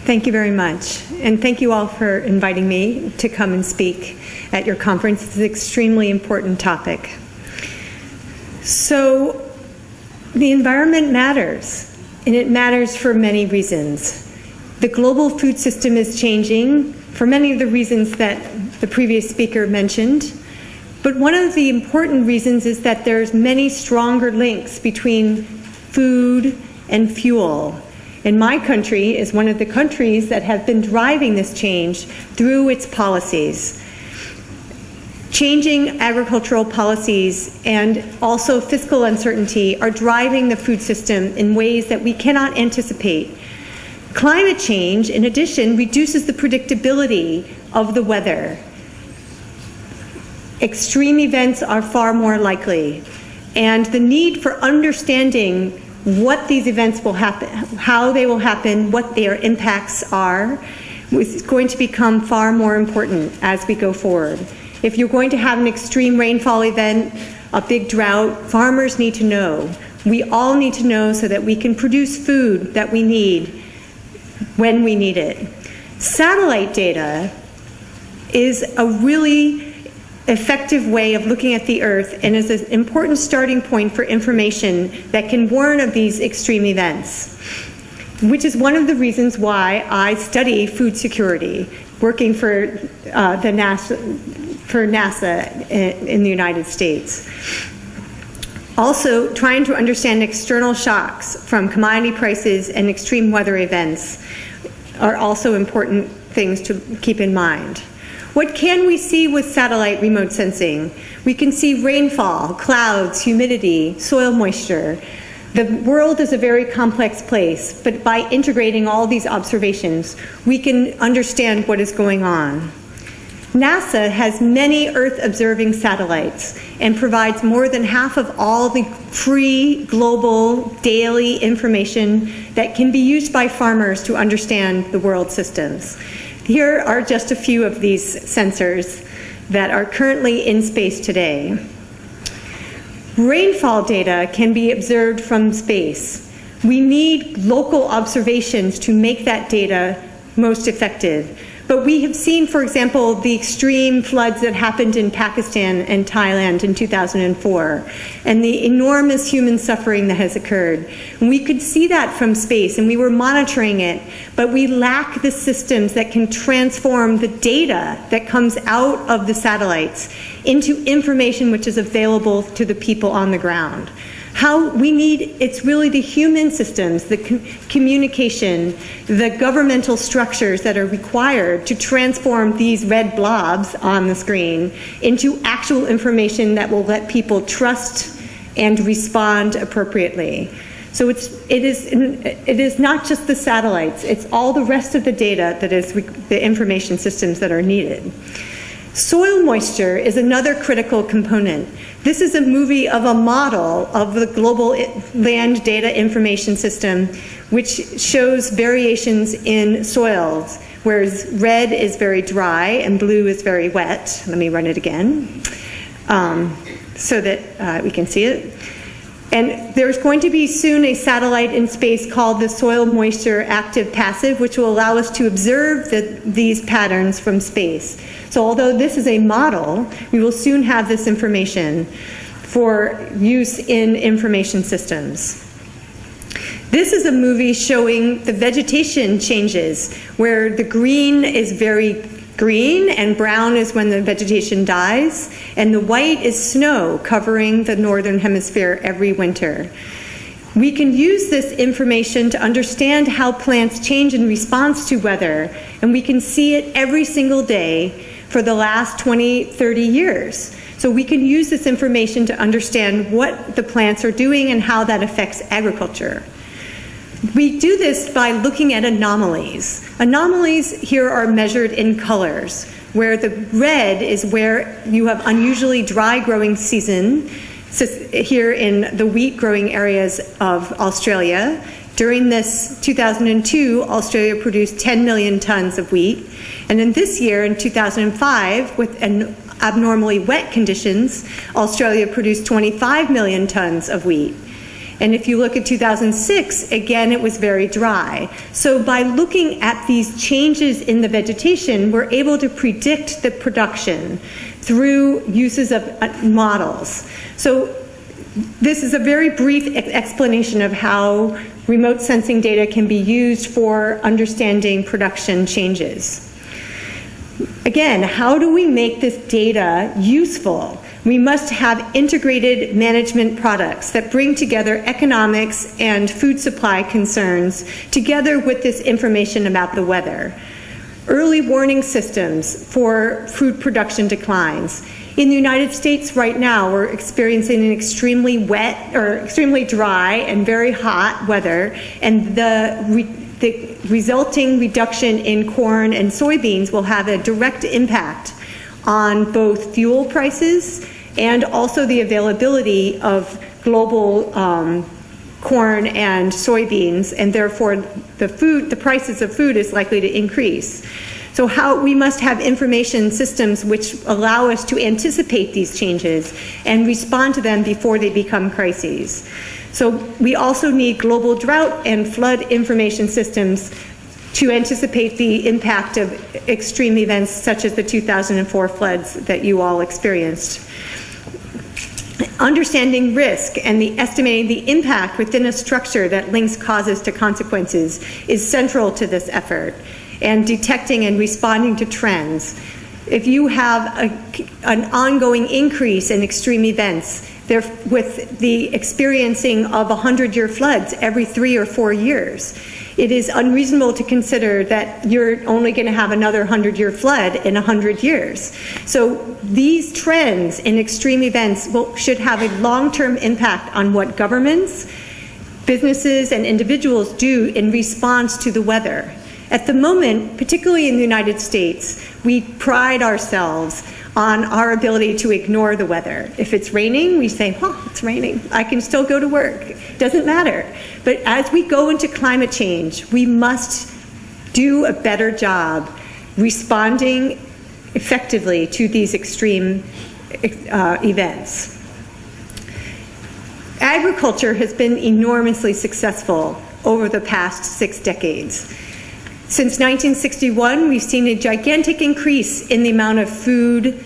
Thank you very much. And thank you all for inviting me to come and speak at your conference. It's an extremely important topic. So, the environment matters, and it matters for many reasons. The global food system is changing for many of the reasons that the previous speaker mentioned. But one of the important reasons is that there's many stronger links between food and fuel. And my country is one of the countries that have been driving this change through its policies. Changing agricultural policies and also fiscal uncertainty are driving the food system in ways that we cannot anticipate. Climate change, in addition, reduces the predictability of the weather. Extreme events are far more likely, and the need for understanding what these events will happen, how they will happen, what their impacts are, is going to become far more important as we go forward. If you're going to have an extreme rainfall event, a big drought, farmers need to know. We all need to know so that we can produce food that we need when we need it. Satellite data is a really effective way of looking at the Earth and is an important starting point for information that can warn of these extreme events, which is one of the reasons why I study food security, working for NASA in the United States. Also, trying to understand external shocks from commodity prices and extreme weather events are also important things to keep in mind. What can we see with satellite remote sensing? We can see rainfall, clouds, humidity, soil moisture. The world is a very complex place, but by integrating all these observations, we can understand what is going on. NASA has many Earth-observing satellites and provides more than half of all the free, global, daily information that can be used by farmers to understand the world systems. Here are just a few of these sensors that are currently in space today. Rainfall data can be observed from space. We need local observations to make that data most effective. But we have seen, for example, the extreme floods that happened in Pakistan and Thailand in 2004, and the enormous human suffering that has occurred. And we could see that from space, and we were monitoring it, but we lack the systems that can transform the data that comes out of the satellites into information which is available to the people on the ground. It's really the human systems, the communication, the governmental structures that are required to transform these red blobs on the screen into actual information that will let people trust and respond appropriately. So it is not just the satellites, it's all the rest of the data that is the information systems that are needed. Soil moisture is another critical component. This is a movie of a model of the global land data information system, which shows variations in soils, whereas red is very dry and blue is very wet. Let me run it again so that we can see it. And there's going to be soon a satellite in space called the Soil Moisture Active Passive, which will allow us to observe these patterns from space. So although this is a model, we will soon have this information for use in information systems. This is a movie showing the vegetation changes, where the green is very green and brown is when the vegetation dies, and the white is snow covering the northern hemisphere every winter. We can use this information to understand how plants change in response to weather, and we can see it every single day for the last 20, 30 years. So we can use this information to understand what the plants are doing and how that affects agriculture. We do this by looking at anomalies. Anomalies here are measured in colors, where the red is where you have unusually dry growing season. So here in the wheat growing areas of Australia, during this 2002, Australia produced 10 million tons of wheat. And then this year, in 2005, with abnormally wet conditions, Australia produced 25 million tons of wheat. And if you look at 2006, again, it was very dry. So by looking at these changes in the vegetation, we're able to predict the production through uses of models. So this is a very brief explanation of how remote sensing data can be used for understanding production changes. Again, how do we make this data useful? We must have integrated management products that bring together economics and food supply concerns together with this information about the weather. Early warning systems for food production declines. In the United States right now, we're experiencing an extremely wet or extremely dry and very hot weather, and the resulting reduction in corn and soybeans will have a direct impact on both fuel prices and also the availability of global corn and soybeans, and therefore the prices of food is likely to increase. So we must have information systems which allow us to anticipate these changes and respond to them before they become crises. So we also need global drought and flood information systems to anticipate the impact of extreme events such as the 2004 floods that you all experienced. Understanding risk and estimating the impact within a structure that links causes to consequences is central to this effort, and detecting and responding to trends. If you have an ongoing increase in extreme events, with the experiencing of 100-year floods every 3 or 4 years, it is unreasonable to consider that you're only going to have another 100-year flood in 100 years. So these trends in extreme events should have a long-term impact on what governments, businesses, and individuals do in response to the weather. At the moment, particularly in the United States, we pride ourselves on our ability to ignore the weather. If it's raining, we say, oh, it's raining. I can still go to work. Doesn't matter. But as we go into climate change, we must do a better job responding effectively to these extreme events. Agriculture has been enormously successful over the past 6 decades. Since 1961, we've seen a gigantic increase in the amount of food,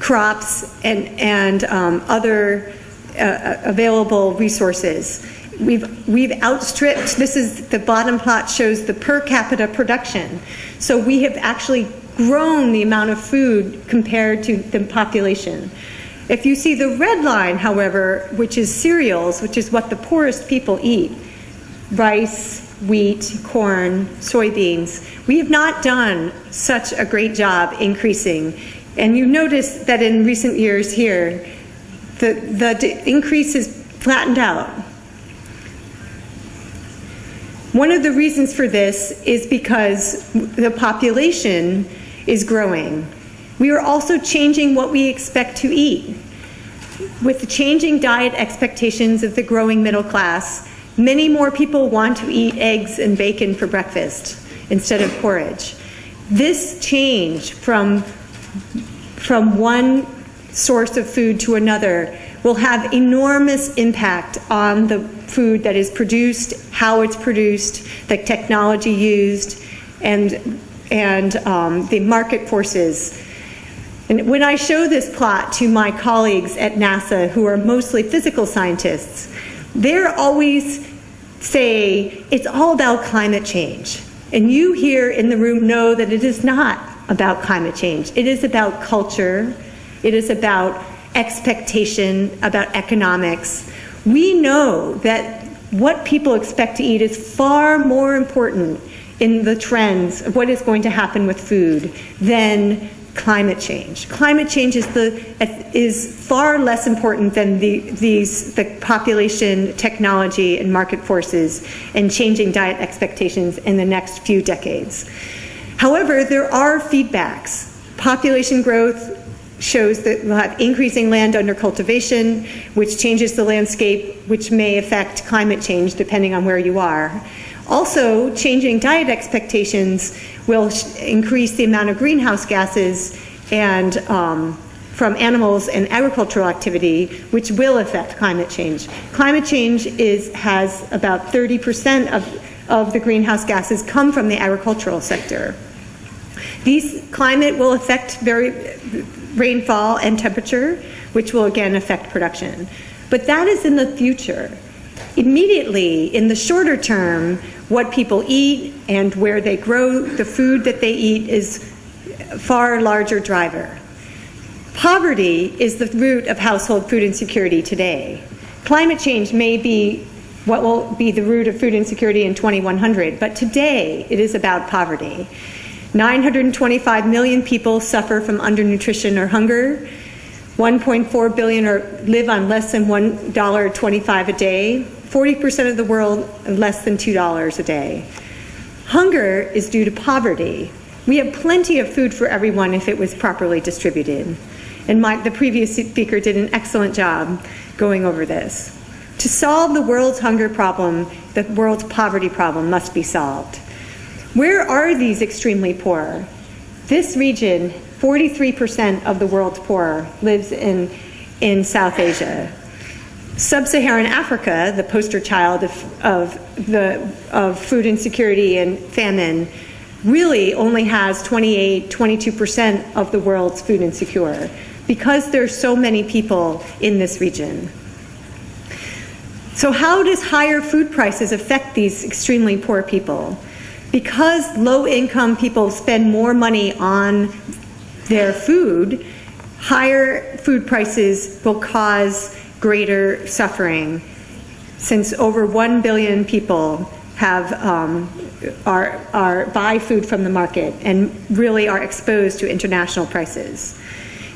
crops, and other available resources. We've outstripped, this is the bottom plot shows the per capita production. So we have actually grown the amount of food compared to the population. If you see the red line, however, which is cereals, which is what the poorest people eat, rice, wheat, corn, soybeans, we have not done such a great job increasing. And you notice that in recent years here, the increase is flattened out. One of the reasons for this is because the population is growing. We are also changing what we expect to eat. With the changing diet expectations of the growing middle class, many more people want to eat eggs and bacon for breakfast instead of porridge. This change from one source of food to another will have enormous impact on the food that is produced, how it's produced, the technology used, and the market forces. And when I show this plot to my colleagues at NASA, who are mostly physical scientists, they're always say it's all about climate change. And you here in the room know that it is not about climate change. It is about culture. It is about expectation, about economics. We know that what people expect to eat is far more important in the trends of what is going to happen with food than climate change. Climate change is far less important than the population, technology, and market forces and changing diet expectations in the next few decades. However, there are feedbacks. Population growth shows that we'll have increasing land under cultivation, which changes the landscape, which may affect climate change depending on where you are. Also, changing diet expectations will increase the amount of greenhouse gases and from animals and agricultural activity, which will affect climate change. Climate change has about 30% of the greenhouse gases come from the agricultural sector. Climate will affect rainfall and temperature, which will again affect production. But that is in the future. Immediately, in the shorter term, what people eat and where they grow the food that they eat is a far larger driver. Poverty is the root of household food insecurity today. Climate change may be what will be the root of food insecurity in 2100, but today it is about poverty. 925 million people suffer from undernutrition or hunger. 1.4 billion live on less than $1.25 a day. 40% of the world less than $2 a day. Hunger is due to poverty. We have plenty of food for everyone if it was properly distributed. And the previous speaker did an excellent job going over this. To solve the world's hunger problem, the world's poverty problem must be solved. Where are these extremely poor? This region, 43% of the world's poor lives in South Asia. Sub-Saharan Africa, the poster child of food insecurity and famine, really only has 22% of the world's food insecure because there's so many people in this region. So how does higher food prices affect these extremely poor people? Because low-income people spend more money on their food, higher food prices will cause greater suffering, since over 1 billion people buy food from the market and really are exposed to international prices.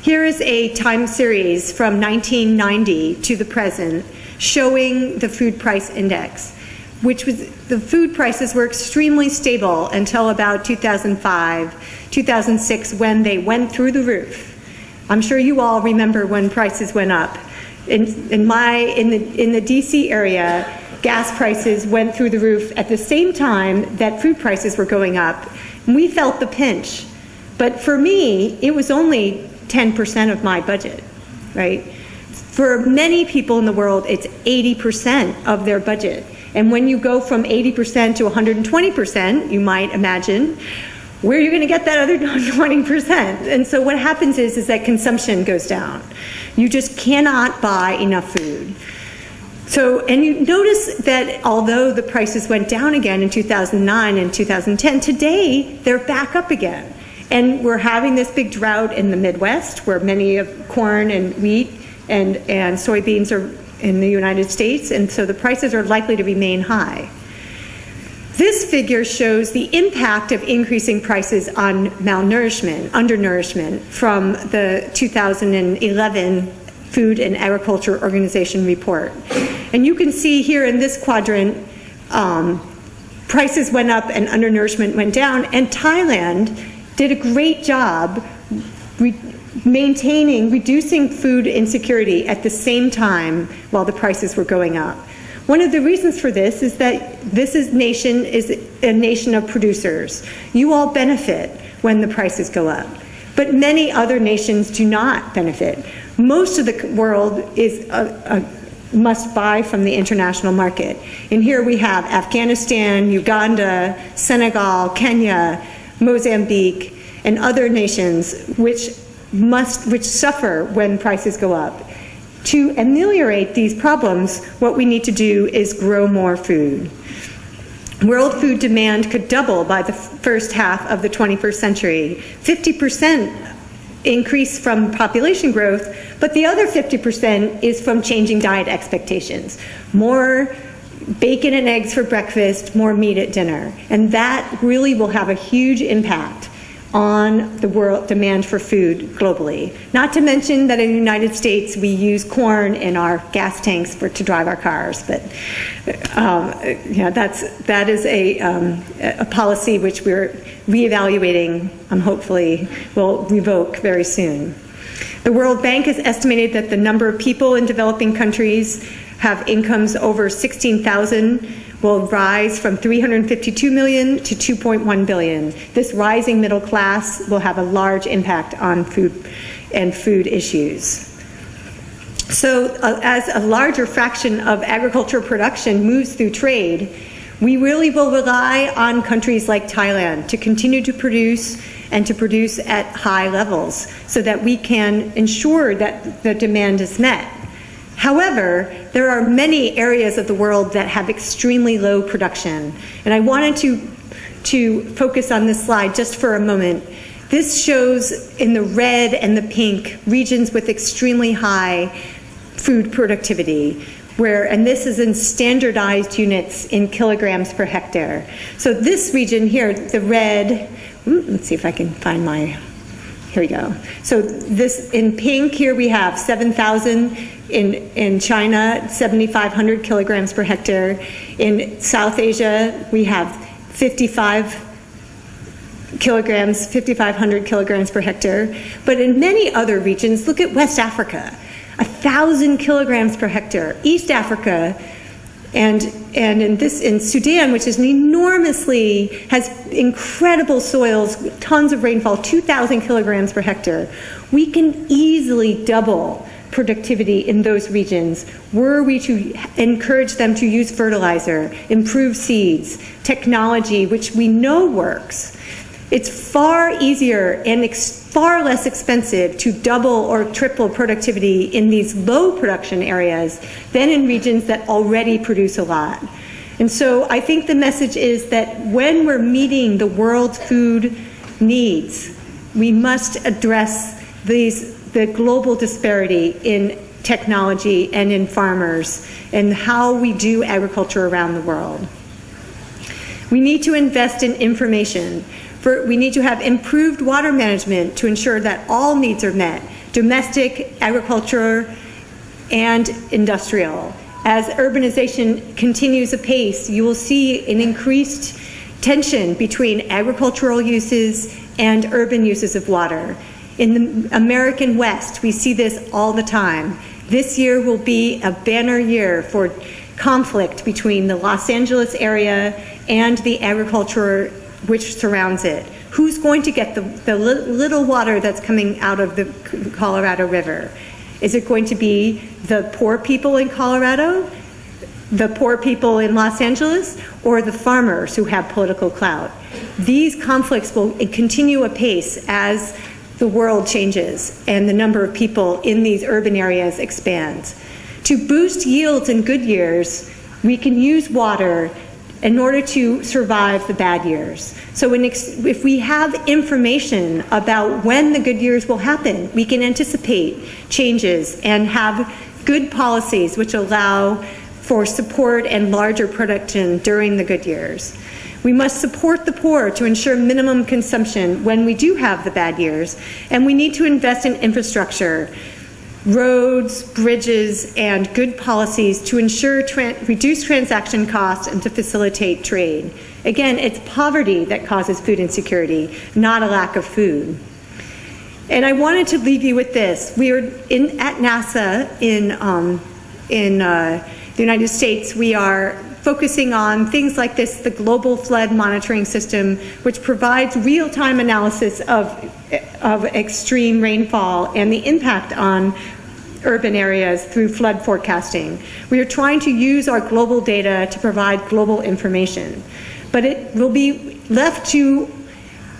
Here is a time series from 1990 to the present showing the food price index, which was, the food prices were extremely stable until about 2005, 2006, when they went through the roof. I'm sure you all remember when prices went up. In the DC area, gas prices went through the roof at the same time that food prices were going up. And we felt the pinch. But for me, it was only 10% of my budget, right? For many people in the world, it's 80% of their budget. And when you go from 80% to 120%, you might imagine, where are you going to get that other 20%? And so what happens is that consumption goes down. You just cannot buy enough food. So, and you notice that although the prices went down again in 2009 and 2010, today they're back up again. And we're having this big drought in the Midwest, where many of corn and wheat and soybeans are in the United States, and so the prices are likely to remain high. This figure shows the impact of increasing prices on malnourishment, undernourishment, from the 2011 Food and Agriculture Organization report. And you can see here in this quadrant, prices went up and undernourishment went down, and Thailand did a great job reducing food insecurity at the same time while the prices were going up. One of the reasons for this is that nation is a nation of producers. You all benefit when the prices go up, but many other nations do not benefit. Most of the world must buy from the international market. And here we have Afghanistan, Uganda, Senegal, Kenya, Mozambique, and other nations which suffer when prices go up. To ameliorate these problems, what we need to do is grow more food. World food demand could double by the first half of the 21st century. 50% increase from population growth, but the other 50% is from changing diet expectations. More bacon and eggs for breakfast, more meat at dinner. And that really will have a huge impact on the world demand for food globally. Not to mention that in the United States we use corn in our gas tanks to drive our cars, but that is a policy which we're reevaluating, hopefully will revoke very soon. The World Bank has estimated that the number of people in developing countries have incomes over 16,000 will rise from 352 million to 2.1 billion. This rising middle class will have a large impact on food and food issues. So as a larger fraction of agricultural production moves through trade, we really will rely on countries like Thailand to continue to produce and to produce at high levels so that we can ensure that the demand is met. However, there are many areas of the world that have extremely low production. And I wanted to focus on this slide just for a moment. This shows in the red and the pink regions with extremely high food productivity, and this is in standardized units in kilograms per hectare. So this region here, the red, let's see if I can find here we go. So this, in pink here we have 7,000, in China, 7,500 kilograms per hectare. In South Asia, we have 5,500 kilograms per hectare. But in many other regions, look at West Africa, 1,000 kilograms per hectare. East Africa, and in Sudan, which is has incredible soils, tons of rainfall, 2,000 kilograms per hectare. We can easily double productivity in those regions were we to encourage them to use fertilizer, improve seeds, technology, which we know works. It's far easier and far less expensive to double or triple productivity in these low production areas than in regions that already produce a lot. And so I think the message is that when we're meeting the world's food needs, we must address the global disparity in technology and in farmers and how we do agriculture around the world. We need to invest in information. We need to have improved water management to ensure that all needs are met, domestic, agriculture, and industrial. As urbanization continues apace, you will see an increased tension between agricultural uses and urban uses of water. In the American West, we see this all the time. This year will be a banner year for conflict between the Los Angeles area and the agriculture which surrounds it. Who's going to get the little water that's coming out of the Colorado River? Is it going to be the poor people in Colorado, the poor people in Los Angeles, or the farmers who have political clout? These conflicts will continue apace as the world changes and the number of people in these urban areas expands. To boost yields in good years, we can use water in order to survive the bad years. So if we have information about when the good years will happen, we can anticipate changes and have good policies which allow for support and larger production during the good years. We must support the poor to ensure minimum consumption when we do have the bad years, and we need to invest in infrastructure, roads, bridges, and good policies to ensure reduce transaction costs and to facilitate trade. Again, it's poverty that causes food insecurity, not a lack of food. And I wanted to leave you with this. We are at NASA in the United States. We are focusing on things like this, the Global Flood Monitoring System, which provides real-time analysis of extreme rainfall and the impact on urban areas through flood forecasting. We are trying to use our global data to provide global information, but it will be left to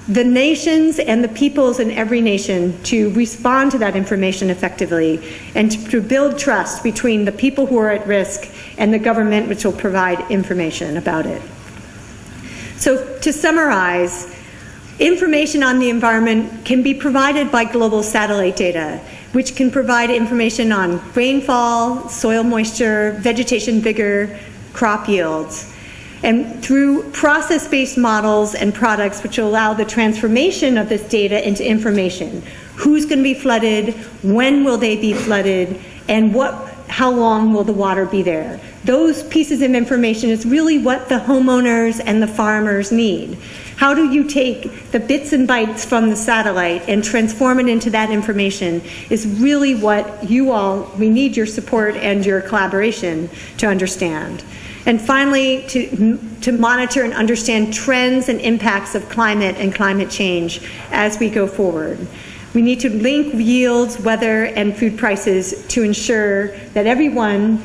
the nations and the peoples in every nation to respond to that information effectively and to build trust between the people who are at risk and the government which will provide information about it. So to summarize, information on the environment can be provided by global satellite data, which can provide information on rainfall, soil moisture, vegetation vigor, crop yields. And through process-based models and products which allow the transformation of this data into information. Who's going to be flooded, when will they be flooded, and how long will the water be there? Those pieces of information is really what the homeowners and the farmers need. How do you take the bits and bytes from the satellite and transform it into that information is really what we need your support and your collaboration to understand. And finally, to monitor and understand trends and impacts of climate and climate change as we go forward. We need to link yields, weather, and food prices to ensure that everyone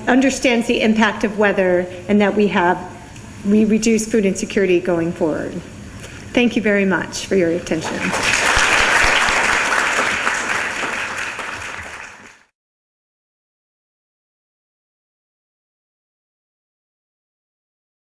understands the impact of weather and that we reduce food insecurity going forward. Thank you very much for your attention.